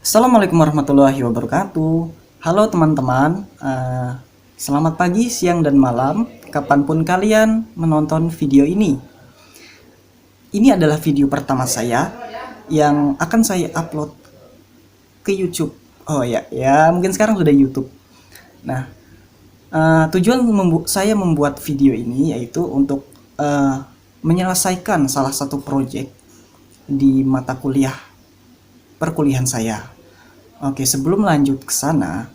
Assalamualaikum warahmatullahi wabarakatuh. Halo teman-teman, selamat pagi, siang, dan malam, kapanpun kalian menonton video ini. Ini adalah video pertama saya yang akan saya upload ke YouTube. Oh ya, mungkin sekarang sudah YouTube. Nah, tujuan saya membuat video ini yaitu untuk menyelesaikan salah satu proyek di mata kuliah perkuliahan saya. Oke, sebelum lanjut ke sana,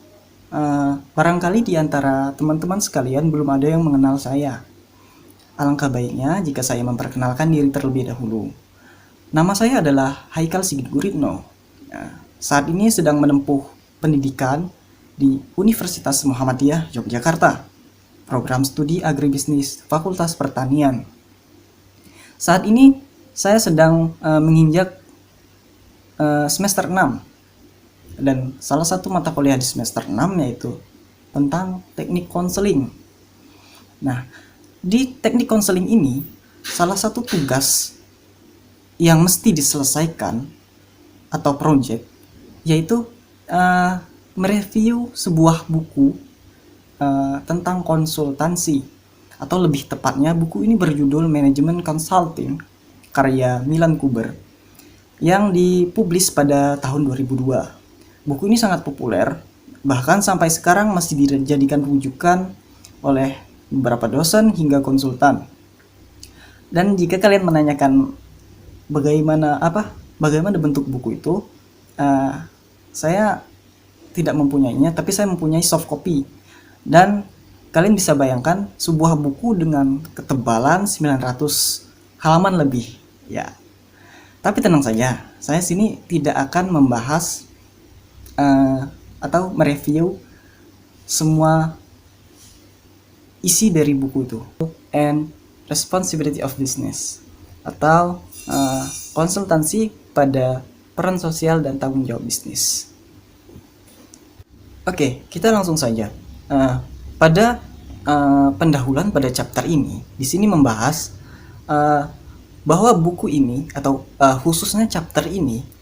barangkali di antara teman-teman sekalian belum ada yang mengenal saya. Alangkah baiknya jika saya memperkenalkan diri terlebih dahulu. Nama saya adalah Haikal Sigit Guritno. Saat ini sedang menempuh pendidikan di Universitas Muhammadiyah Yogyakarta, program studi agribisnis Fakultas Pertanian. Saat ini saya sedang menginjak semester 6. Dan salah satu mata kuliah di semester 6 yaitu tentang teknik konseling. Nah, di teknik konseling ini salah satu tugas yang mesti diselesaikan atau project yaitu mereview sebuah buku tentang konsultansi, atau lebih tepatnya buku ini berjudul Management Consulting karya Milan Kuber yang dipublis pada tahun 2002. Buku ini sangat populer, bahkan sampai sekarang masih dijadikan rujukan oleh beberapa dosen hingga konsultan. Dan jika kalian menanyakan bagaimana bentuk buku itu, saya tidak mempunyainya, tapi saya mempunyai soft copy. Dan kalian bisa bayangkan sebuah buku dengan ketebalan 900 halaman lebih, ya. Tapi tenang saja, saya sini tidak akan membahas atau mereview semua isi dari buku itu. And Responsibility of Business, atau konsultansi pada peran sosial dan tanggung jawab bisnis. Oke, kita langsung saja. Pada pendahuluan pada chapter ini, di sini membahas bahwa buku ini atau khususnya chapter ini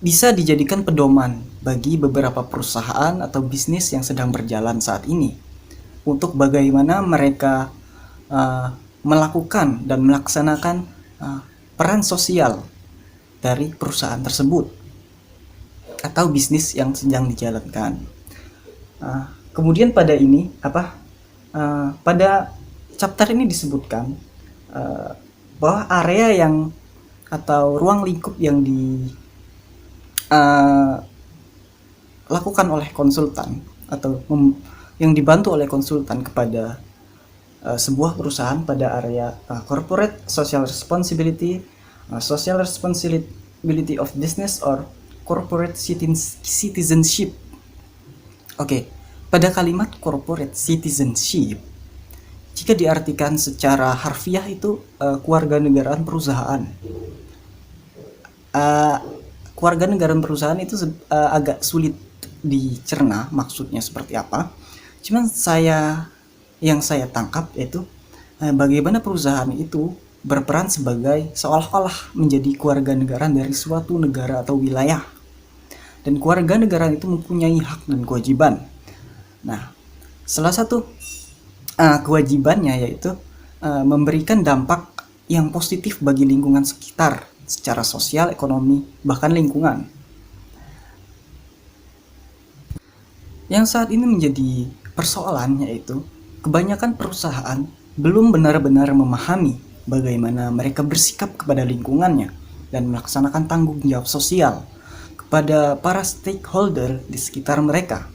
bisa dijadikan pedoman bagi beberapa perusahaan atau bisnis yang sedang berjalan saat ini untuk bagaimana mereka melakukan dan melaksanakan peran sosial dari perusahaan tersebut atau bisnis yang sedang dijalankan. Kemudian pada pada chapter ini disebutkan bahwa area yang atau ruang lingkup yang lakukan oleh konsultan atau yang dibantu oleh konsultan kepada sebuah perusahaan pada area corporate social responsibility, social responsibility of business, or corporate citizenship. Oke, pada kalimat corporate citizenship, jika diartikan secara harfiah itu kewarganegaraan perusahaan. Kewarganegaraan perusahaan itu agak sulit dicerna maksudnya seperti apa. Cuman yang saya tangkap yaitu bagaimana perusahaan itu berperan sebagai seolah-olah menjadi kewarganegaraan dari suatu negara atau wilayah. Dan kewarganegaraan itu mempunyai hak dan kewajiban. Nah, salah satu kewajibannya yaitu memberikan dampak yang positif bagi lingkungan sekitar secara sosial, ekonomi, bahkan lingkungan. Yang saat ini menjadi persoalan yaitu kebanyakan perusahaan belum benar-benar memahami bagaimana mereka bersikap kepada lingkungannya dan melaksanakan tanggung jawab sosial kepada para stakeholder di sekitar mereka.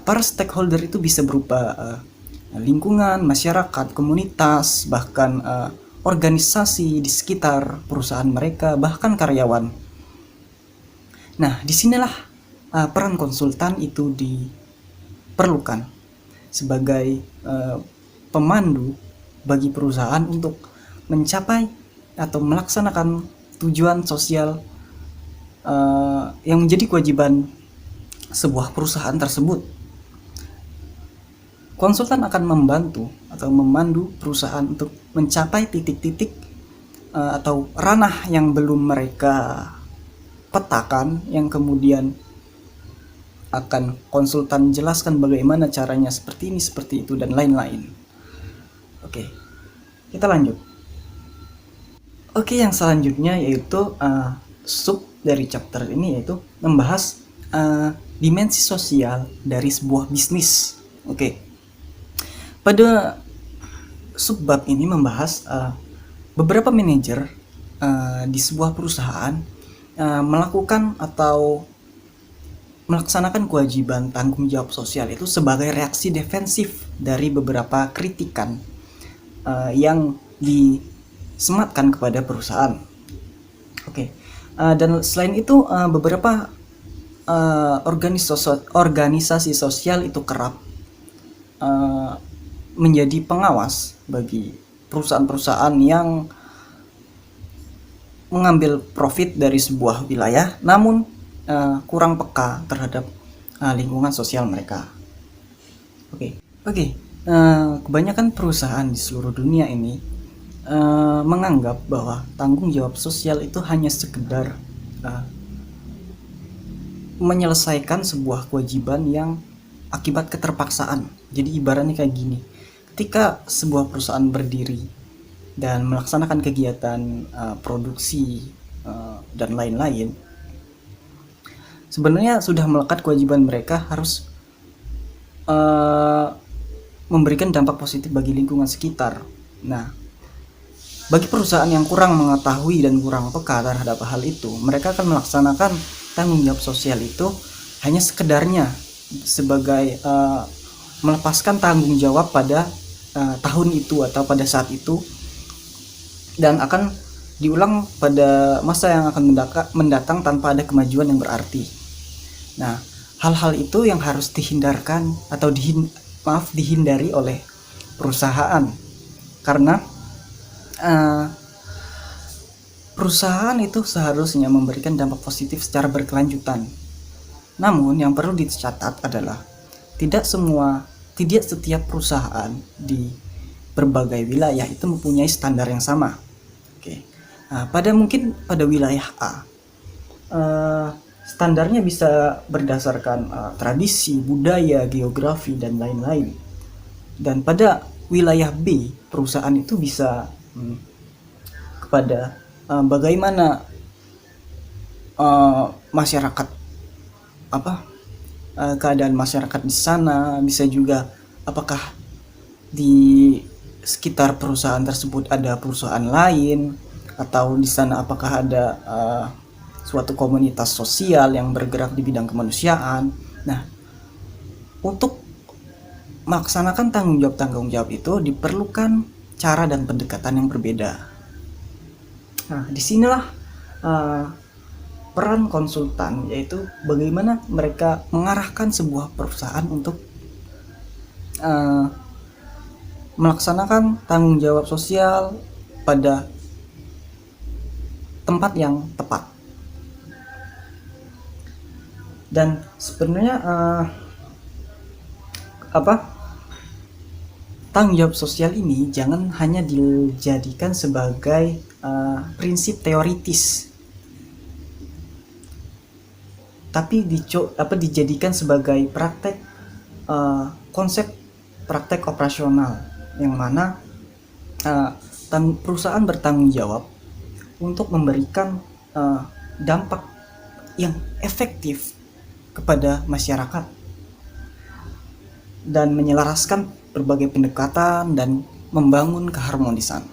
Para stakeholder itu bisa berupa lingkungan, masyarakat, komunitas, bahkan organisasi di sekitar perusahaan mereka, bahkan karyawan. Nah, disinilah peran konsultan itu diperlukan sebagai pemandu bagi perusahaan untuk mencapai atau melaksanakan tujuan sosial yang menjadi kewajiban sebuah perusahaan tersebut. Konsultan akan membantu atau memandu perusahaan untuk mencapai titik-titik atau ranah yang belum mereka petakan yang kemudian akan konsultan jelaskan bagaimana caranya seperti ini, seperti itu, dan lain-lain. Oke, kita lanjut. Oke, yang selanjutnya yaitu sub dari chapter ini yaitu membahas dimensi sosial dari sebuah bisnis. Oke, pada subbab ini membahas beberapa manajer di sebuah perusahaan melakukan atau melaksanakan kewajiban tanggung jawab sosial itu sebagai reaksi defensif dari beberapa kritikan yang disematkan kepada perusahaan. Oke, dan selain itu beberapa organisasi sosial itu kerap menjadi pengawas bagi perusahaan-perusahaan yang mengambil profit dari sebuah wilayah namun kurang peka terhadap lingkungan sosial mereka. Oke. Kebanyakan perusahaan di seluruh dunia ini menganggap bahwa tanggung jawab sosial itu hanya sekedar menyelesaikan sebuah kewajiban yang akibat keterpaksaan. Jadi ibaratnya kayak gini, ketika sebuah perusahaan berdiri dan melaksanakan kegiatan produksi dan lain-lain, sebenarnya sudah melekat kewajiban mereka harus memberikan dampak positif bagi lingkungan sekitar. Nah, bagi perusahaan yang kurang mengetahui dan kurang peka terhadap hal itu, mereka akan melaksanakan tanggung jawab sosial itu hanya sekedarnya sebagai melepaskan tanggung jawab pada tahun itu atau pada saat itu, dan akan diulang pada masa yang akan mendatang tanpa ada kemajuan yang berarti. Nah, hal-hal itu yang harus dihindarkan atau dihindari oleh perusahaan, karena perusahaan itu seharusnya memberikan dampak positif secara berkelanjutan. Namun yang perlu dicatat adalah tidak setiap perusahaan di berbagai wilayah itu mempunyai standar yang sama. Oke. Nah, pada wilayah A standarnya bisa berdasarkan tradisi, budaya, geografi, dan lain-lain. Dan pada wilayah B, perusahaan itu bisa kepada bagaimana masyarakat, keadaan masyarakat di sana, bisa juga apakah di sekitar perusahaan tersebut ada perusahaan lain, atau di sana apakah ada suatu komunitas sosial yang bergerak di bidang kemanusiaan. Nah, untuk melaksanakan tanggung jawab itu diperlukan cara dan pendekatan yang berbeda. Nah, disinilah peran konsultan, yaitu bagaimana mereka mengarahkan sebuah perusahaan untuk melaksanakan tanggung jawab sosial pada tempat yang tepat. Dan sebenarnya tanggung jawab sosial ini jangan hanya dijadikan sebagai prinsip teoritis, tapi dijadikan sebagai praktek konsep praktek operasional, yang mana perusahaan bertanggung jawab untuk memberikan dampak yang efektif kepada masyarakat dan menyelaraskan berbagai pendekatan dan membangun keharmonisan.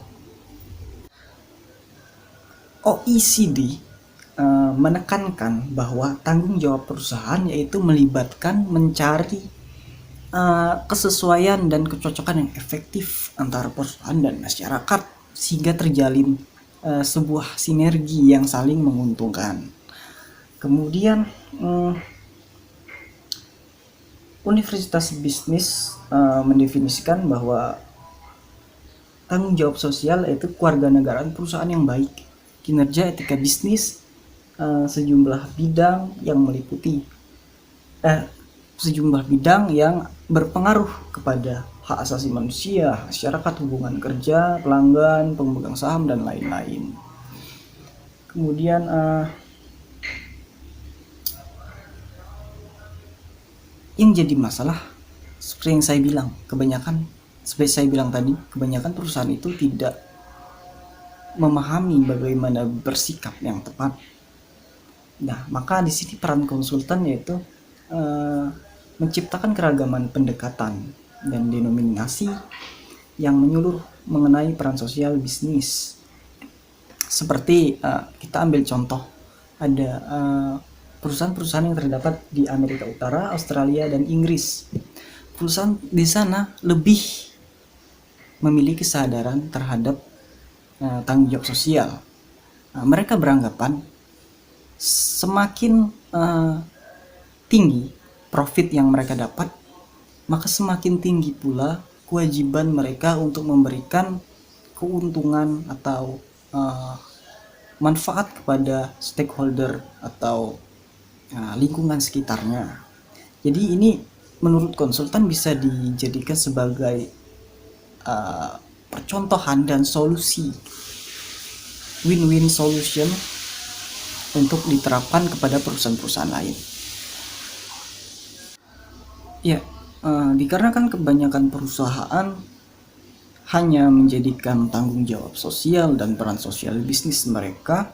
OECD menekankan bahwa tanggung jawab perusahaan yaitu melibatkan mencari kesesuaian dan kecocokan yang efektif antara perusahaan dan masyarakat sehingga terjalin sebuah sinergi yang saling menguntungkan. Kemudian Universitas Bisnis mendefinisikan bahwa tanggung jawab sosial yaitu kewarganegaraan perusahaan yang baik, kinerja etika bisnis, sejumlah bidang yang meliputi sejumlah bidang yang berpengaruh kepada hak asasi manusia, masyarakat, hubungan kerja, pelanggan, pemegang saham, dan lain-lain. Kemudian Yang jadi masalah seperti yang saya bilang, seperti saya bilang tadi, kebanyakan perusahaan itu tidak memahami bagaimana bersikap yang tepat. Nah, maka di sini peran konsultan yaitu menciptakan keragaman pendekatan dan denominasi yang menyeluruh mengenai peran sosial bisnis. Seperti kita ambil contoh, ada perusahaan-perusahaan yang terdapat di Amerika Utara, Australia, dan Inggris. Perusahaan di sana lebih memiliki kesadaran terhadap tanggung jawab sosial. Mereka beranggapan semakin tinggi profit yang mereka dapat, maka semakin tinggi pula kewajiban mereka untuk memberikan keuntungan atau manfaat kepada stakeholder atau lingkungan sekitarnya. Jadi ini menurut konsultan bisa dijadikan sebagai percontohan dan solusi win-win solution untuk diterapkan kepada perusahaan-perusahaan lain. Ya, dikarenakan kebanyakan perusahaan hanya menjadikan tanggung jawab sosial dan peran sosial bisnis mereka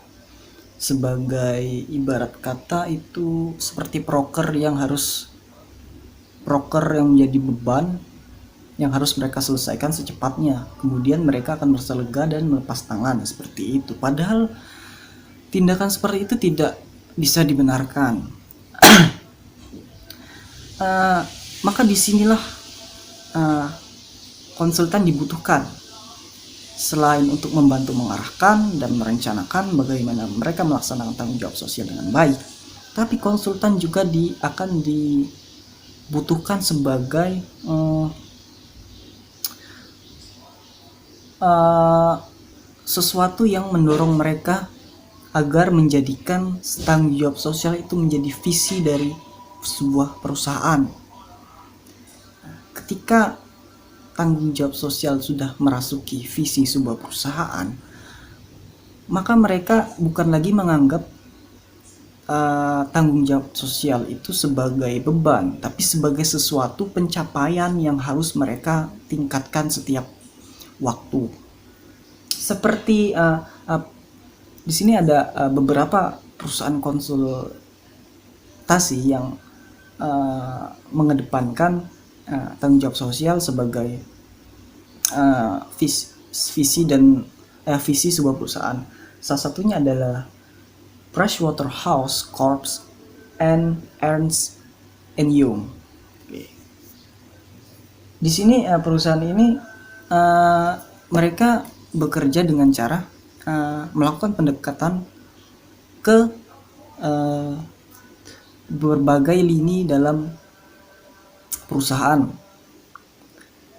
sebagai ibarat kata itu seperti proker yang menjadi beban yang harus mereka selesaikan secepatnya. Kemudian mereka akan merasa lega dan melepas tangan seperti itu. Padahal tindakan seperti itu tidak bisa dibenarkan. Maka disinilah konsultan dibutuhkan. Selain untuk membantu mengarahkan dan merencanakan bagaimana mereka melaksanakan tanggung jawab sosial dengan baik, tapi konsultan juga akan dibutuhkan sebagai sesuatu yang mendorong mereka agar menjadikan tanggung jawab sosial itu menjadi visi dari sebuah perusahaan. Ketika tanggung jawab sosial sudah merasuki visi sebuah perusahaan, maka mereka bukan lagi menganggap tanggung jawab sosial itu sebagai beban, tapi sebagai sesuatu pencapaian yang harus mereka tingkatkan setiap waktu. Seperti di sini ada beberapa perusahaan konsultasi yang mengedepankan tanggung jawab sosial sebagai visi sebuah perusahaan. Salah satunya adalah PricewaterhouseCoopers and Ernst & Young. Di sini perusahaan ini mereka bekerja dengan cara melakukan pendekatan ke berbagai lini dalam perusahaan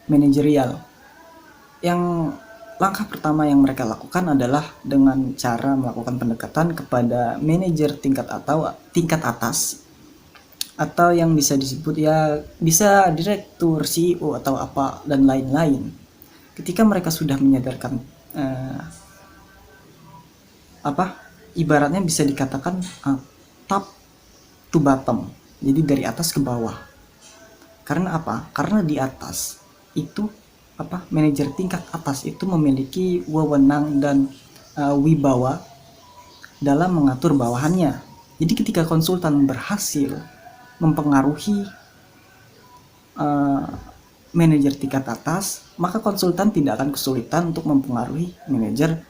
manajerial. Yang langkah pertama yang mereka lakukan adalah dengan cara melakukan pendekatan kepada manajer tingkat atas atau yang bisa disebut bisa direktur, CEO atau apa dan lain-lain. Ketika mereka sudah menyadarkan ibaratnya bisa dikatakan top to bottom, jadi dari atas ke bawah. Karena apa? Karena di atas itu manajer tingkat atas itu memiliki wewenang dan wibawa dalam mengatur bawahannya. Jadi ketika konsultan berhasil mempengaruhi manajer tingkat atas, maka konsultan tidak akan kesulitan untuk mempengaruhi manajer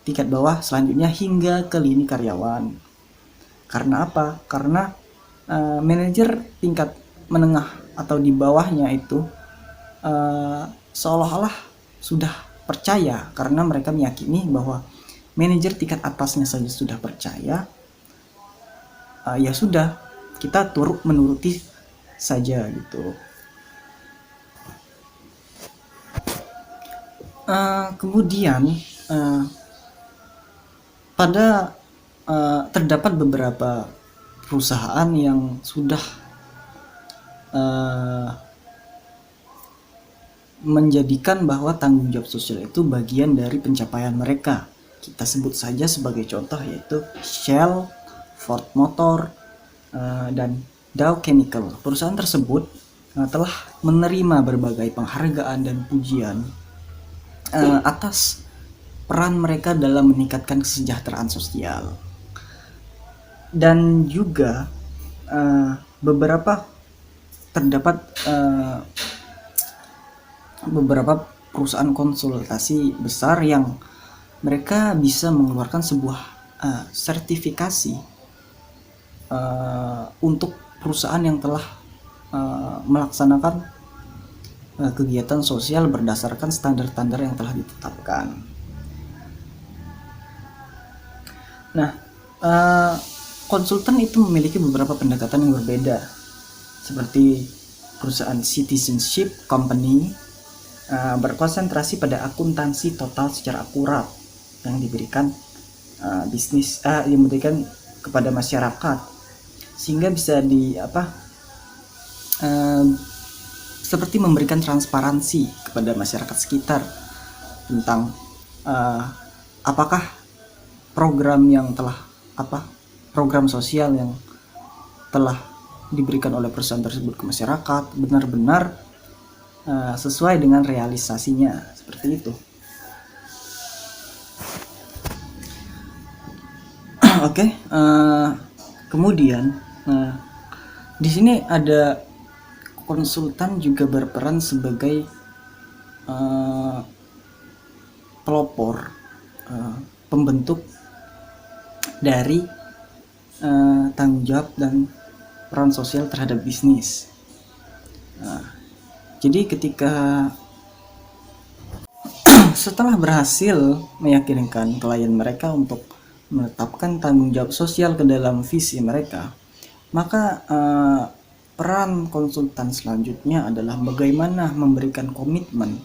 tingkat bawah selanjutnya hingga ke lini karyawan. Karena apa? Karena manajer tingkat menengah atau di bawahnya itu seolah-olah sudah percaya karena mereka meyakini bahwa manajer tingkat atasnya saja sudah percaya, ya sudah, kita menuruti saja gitu. Kemudian terdapat beberapa perusahaan yang sudah menjadikan bahwa tanggung jawab sosial itu bagian dari pencapaian mereka. Kita sebut saja sebagai contoh yaitu Shell, Ford Motor, dan Dow Chemical. Perusahaan tersebut telah menerima berbagai penghargaan dan pujian atas peran mereka dalam meningkatkan kesejahteraan sosial. Dan juga beberapa terdapat beberapa perusahaan konsultasi besar yang mereka bisa mengeluarkan sebuah sertifikasi untuk perusahaan yang telah melaksanakan kegiatan sosial berdasarkan standar-standar yang telah ditetapkan. Nah, konsultan itu memiliki beberapa pendekatan yang berbeda, seperti perusahaan citizenship company berkonsentrasi pada akuntansi total secara akurat yang diberikan yang diberikan kepada masyarakat, sehingga bisa seperti memberikan transparansi kepada masyarakat sekitar tentang apakah program yang telah program sosial yang telah diberikan oleh perusahaan tersebut ke masyarakat benar-benar sesuai dengan realisasinya, seperti itu. Oke, kemudian di sini ada konsultan juga berperan sebagai pelopor, pembentuk dari tanggung jawab dan peran sosial terhadap bisnis. Jadi ketika setelah berhasil meyakinkan klien mereka untuk menetapkan tanggung jawab sosial ke dalam visi mereka, maka peran konsultan selanjutnya adalah bagaimana memberikan komitmen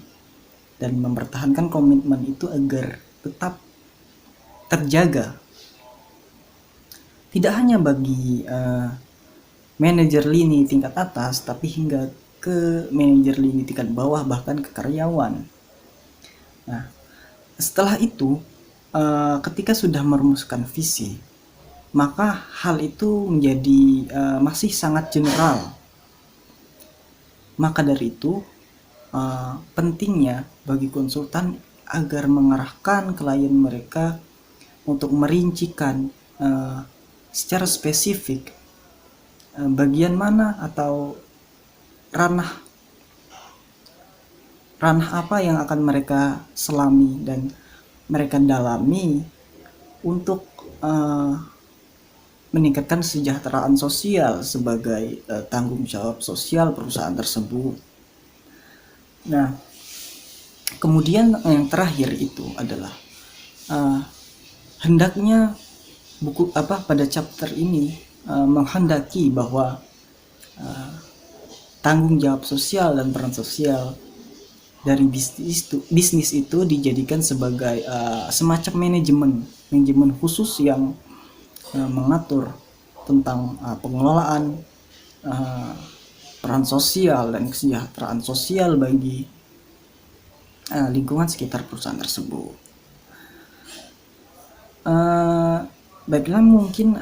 dan mempertahankan komitmen itu agar tetap terjaga, tidak hanya bagi manajer lini tingkat atas, tapi hingga ke manajer lini tingkat bawah, bahkan ke karyawan. Nah, setelah itu ketika sudah merumuskan visi, maka hal itu menjadi masih sangat general. Maka dari itu pentingnya bagi konsultan agar mengarahkan klien mereka untuk merincikan secara spesifik bagian mana atau ranah apa yang akan mereka selami dan mereka dalami untuk meningkatkan kesejahteraan sosial sebagai tanggung jawab sosial perusahaan tersebut. Nah, kemudian yang terakhir itu adalah hendaknya buku pada chapter ini menghendaki bahwa tanggung jawab sosial dan peran sosial dari bisnis itu dijadikan sebagai semacam manajemen khusus yang mengatur tentang pengelolaan peran sosial dan kesejahteraan sosial bagi lingkungan sekitar perusahaan tersebut. Baiklah, mungkin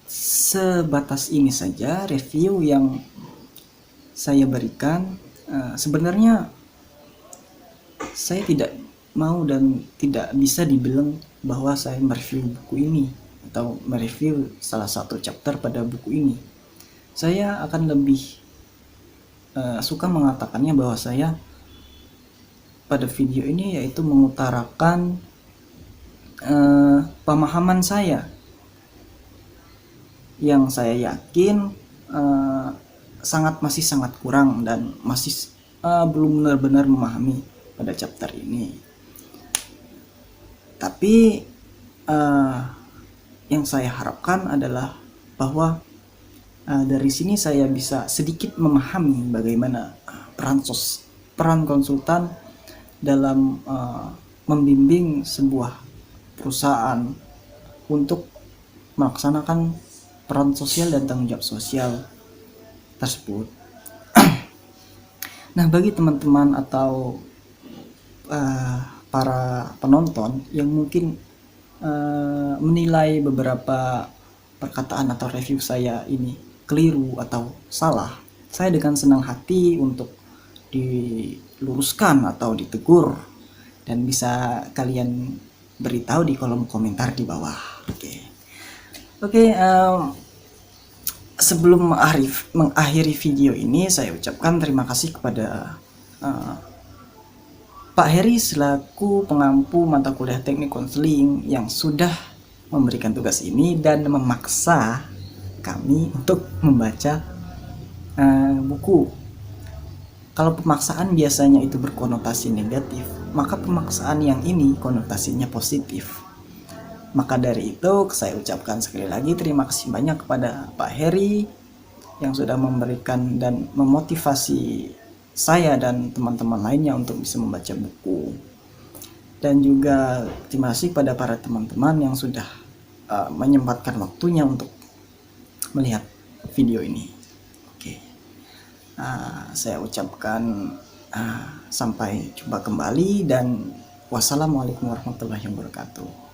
sebatas ini saja review yang saya berikan. Sebenarnya saya tidak mau dan tidak bisa dibilang bahwa saya mereview buku ini atau mereview salah satu chapter pada buku ini. Saya akan lebih suka mengatakannya bahwa saya pada video ini yaitu mengutarakan pemahaman saya yang saya yakin masih sangat kurang dan masih belum benar-benar memahami pada chapter ini. Tapi yang saya harapkan adalah bahwa dari sini saya bisa sedikit memahami bagaimana peran konsultan dalam membimbing sebuah perusahaan untuk melaksanakan peran sosial dan tanggung jawab sosial tersebut. Nah, bagi teman-teman atau para penonton yang mungkin menilai beberapa perkataan atau review saya ini keliru atau salah, saya dengan senang hati untuk diluruskan atau ditegur, dan bisa kalian beritahu di kolom komentar di bawah. Oke, sebelum mengakhiri video ini, saya ucapkan terima kasih kepada Pak Heri selaku pengampu mata kuliah teknik konseling yang sudah memberikan tugas ini dan memaksa kami untuk membaca buku. Kalau pemaksaan biasanya itu berkonotasi negatif, maka pemaksaan yang ini konotasinya positif. Maka dari itu saya ucapkan sekali lagi terima kasih banyak kepada Pak Heri yang sudah memberikan dan memotivasi saya dan teman-teman lainnya untuk bisa membaca buku. Dan juga terima kasih kepada para teman-teman yang sudah menyempatkan waktunya untuk melihat video ini. Saya ucapkan sampai jumpa kembali dan wassalamualaikum warahmatullahi wabarakatuh.